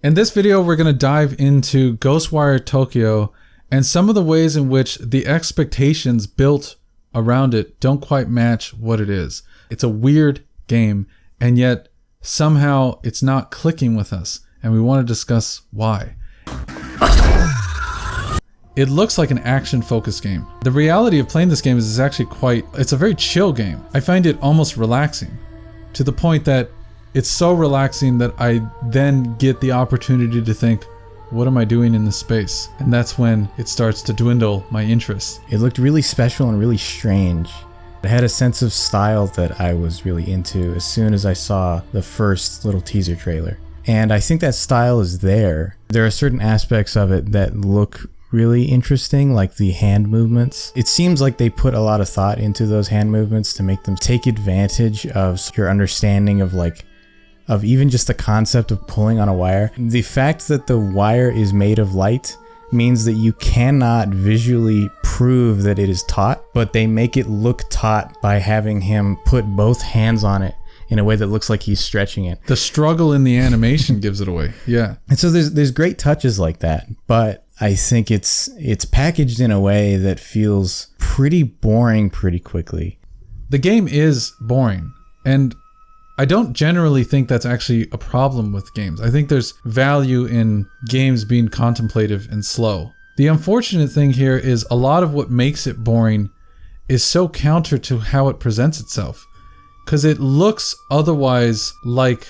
In this video, we're going to dive into Ghostwire Tokyo and some of the ways in which the expectations built around it don't quite match what it is. It's a weird game, and yet somehow it's not clicking with us, and we want to discuss why. It looks like an action-focused game. The reality of playing this game is it's actually it's a very chill game. I find it almost relaxing, to the point that it's so relaxing that I then get the opportunity to think, what am I doing in this space? And that's when it starts to dwindle my interest. It looked really special and really strange. It had a sense of style that I was really into as soon as I saw the first little teaser trailer. And I think that style is there. There are certain aspects of it that look really interesting, like the hand movements. It seems like they put a lot of thought into those hand movements to make them take advantage of your understanding of even just the concept of pulling on a wire. The fact that the wire is made of light means that you cannot visually prove that it is taut, but they make it look taut by having him put both hands on it in a way that looks like he's stretching it. The struggle in the animation gives it away. Yeah. And so there's great touches like that, but I think it's packaged in a way that feels pretty boring pretty quickly. The game is boring, and I don't generally think that's actually a problem with games. I think there's value in games being contemplative and slow. The unfortunate thing here is a lot of what makes it boring is so counter to how it presents itself. Because it looks otherwise like,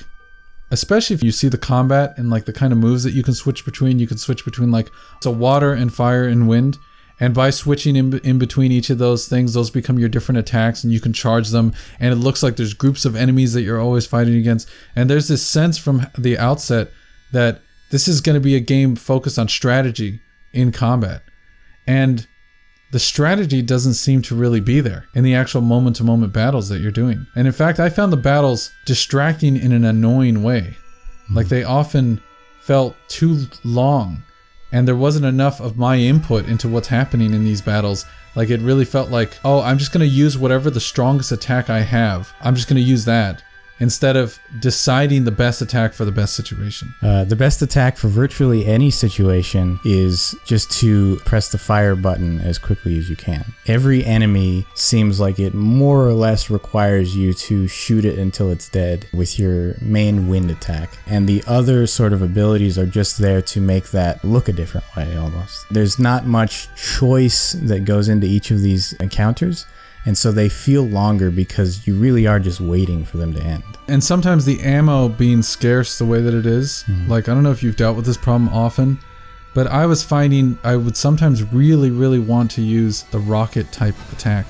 especially if you see the combat and like the kind of moves that you can switch between like so water and fire and wind. And by switching in between each of those things, those become your different attacks and you can charge them. And it looks like there's groups of enemies that you're always fighting against. And there's this sense from the outset that this is going to be a game focused on strategy in combat. And the strategy doesn't seem to really be there in the actual moment-to-moment battles that you're doing. And in fact, I found the battles distracting in an annoying way. Like they often felt too long. And there wasn't enough of my input into what's happening in these battles. Like it really felt like, oh, I'm just going to use whatever the strongest attack I have. I'm just going to use that instead of deciding the best attack for the best situation. The best attack for virtually any situation is just to press the fire button as quickly as you can. Every enemy seems like it more or less requires you to shoot it until it's dead with your main wind attack. And the other sort of abilities are just there to make that look a different way almost. There's not much choice that goes into each of these encounters. And so they feel longer because you really are just waiting for them to end. And sometimes the ammo being scarce the way that it is, like I don't know if you've dealt with this problem often, but I was finding I would sometimes really, really want to use the rocket type attack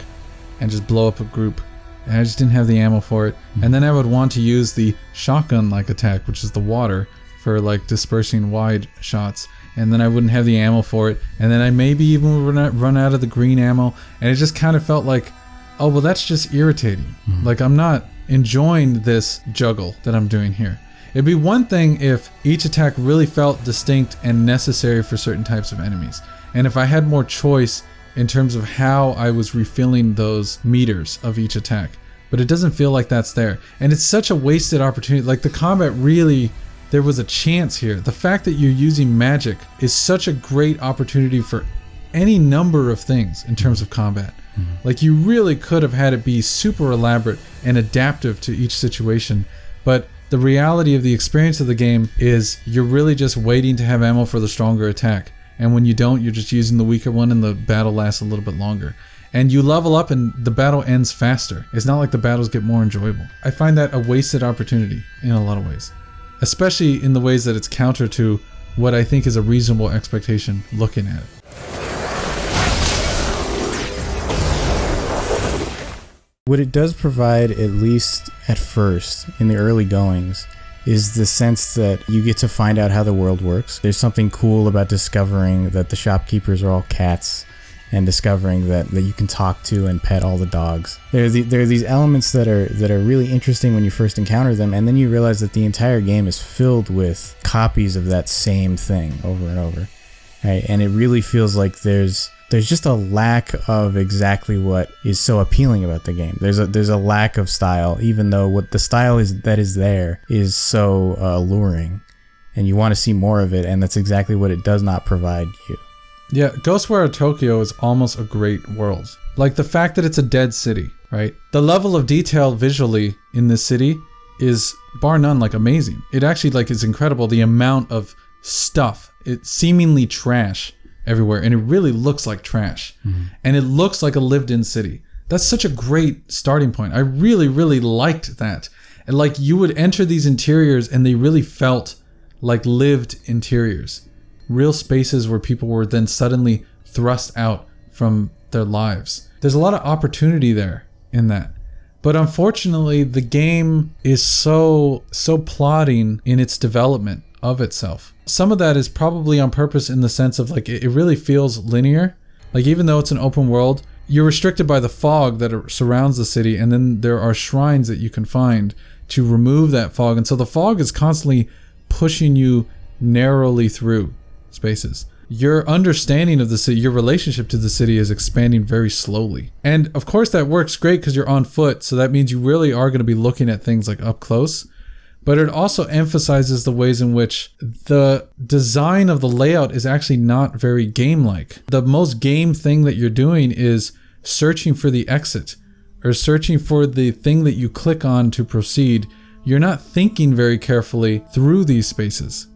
and just blow up a group. And I just didn't have the ammo for it. And then I would want to use the shotgun like attack, which is the water, for like dispersing wide shots. And then I wouldn't have the ammo for it. And then I maybe even would run out of the green ammo. And it just kind of felt like, oh, well, that's just irritating. Like, I'm not enjoying this juggle that I'm doing here. It'd be one thing if each attack really felt distinct and necessary for certain types of enemies. And if I had more choice in terms of how I was refilling those meters of each attack. But it doesn't feel like that's there. And it's such a wasted opportunity. Like, the combat really, there was a chance here. The fact that you're using magic is such a great opportunity for any number of things in terms of combat. Like, you really could have had it be super elaborate and adaptive to each situation, but the reality of the experience of the game is you're really just waiting to have ammo for the stronger attack, and when you don't, you're just using the weaker one and the battle lasts a little bit longer. And you level up and the battle ends faster. It's not like the battles get more enjoyable. I find that a wasted opportunity in a lot of ways, especially in the ways that it's counter to what I think is a reasonable expectation looking at it. What it does provide, at least at first, in the early goings, is the sense that you get to find out how the world works. There's something cool about discovering that the shopkeepers are all cats, and discovering that you can talk to and pet all the dogs. There are these elements that are really interesting when you first encounter them, and then you realize that the entire game is filled with copies of that same thing over and over, right? And it really feels like there's just a lack of exactly what is so appealing about the game. There's a lack of style, even though what the style is that is there is so alluring. and you want to see more of it, and that's exactly what it does not provide you. Yeah, Ghostwire Tokyo is almost a great world. Like the fact that it's a dead city, right? The level of detail visually in this city is bar none like amazing. It actually like is incredible, the amount of stuff, it's seemingly trash everywhere, and it really looks like trash. And it looks like a lived-in city. That's such a great starting point. I really, really liked that. And like you would enter these interiors and they really felt like lived interiors. Real spaces where people were then suddenly thrust out from their lives. There's a lot of opportunity there in that. But unfortunately, the game is so plodding in its development of itself. Some of that is probably on purpose in the sense of like it really feels linear. Like even though it's an open world, you're restricted by the fog that surrounds the city, and then there are shrines that you can find to remove that fog. And so the fog is constantly pushing you narrowly through spaces. Your understanding of the city, your relationship to the city is expanding very slowly. And of course that works great because you're on foot, so that means you really are going to be looking at things like up close. But it also emphasizes the ways in which the design of the layout is actually not very game-like. The most game thing that you're doing is searching for the exit or searching for the thing that you click on to proceed. You're not thinking very carefully through these spaces.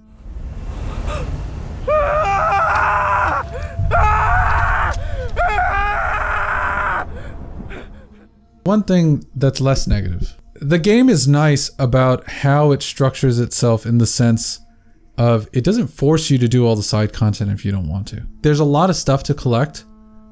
One thing that's less negative. The game is nice about how it structures itself in the sense of it doesn't force you to do all the side content if you don't want to. There's a lot of stuff to collect.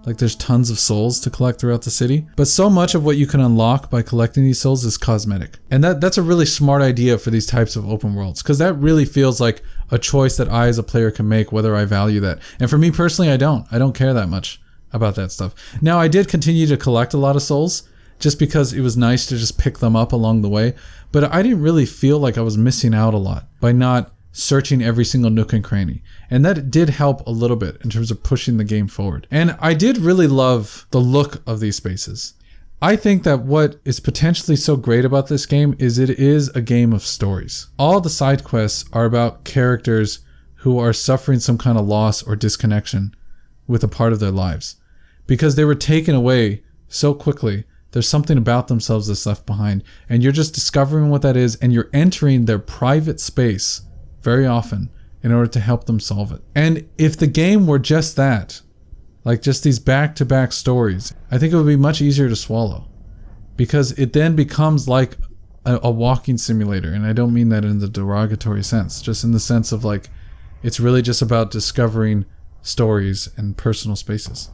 Like there's tons of souls to collect throughout the city. But so much of what you can unlock by collecting these souls is cosmetic. And that's a really smart idea for these types of open worlds. Because that really feels like a choice that I as a player can make whether I value that. And for me personally, I don't care that much about that stuff. Now I did continue to collect a lot of souls, just because it was nice to just pick them up along the way. But I didn't really feel like I was missing out a lot by not searching every single nook and cranny. And that did help a little bit in terms of pushing the game forward. And I did really love the look of these spaces. I think that what is potentially so great about this game is it is a game of stories. All the side quests are about characters who are suffering some kind of loss or disconnection with a part of their lives. Because they were taken away so quickly. There's something about themselves that's left behind, and you're just discovering what that is, and you're entering their private space very often in order to help them solve it. And if the game were just that, like just these back-to-back stories, I think it would be much easier to swallow, because it then becomes like a walking simulator. And I don't mean that in the derogatory sense, just in the sense of like it's really just about discovering stories and personal spaces.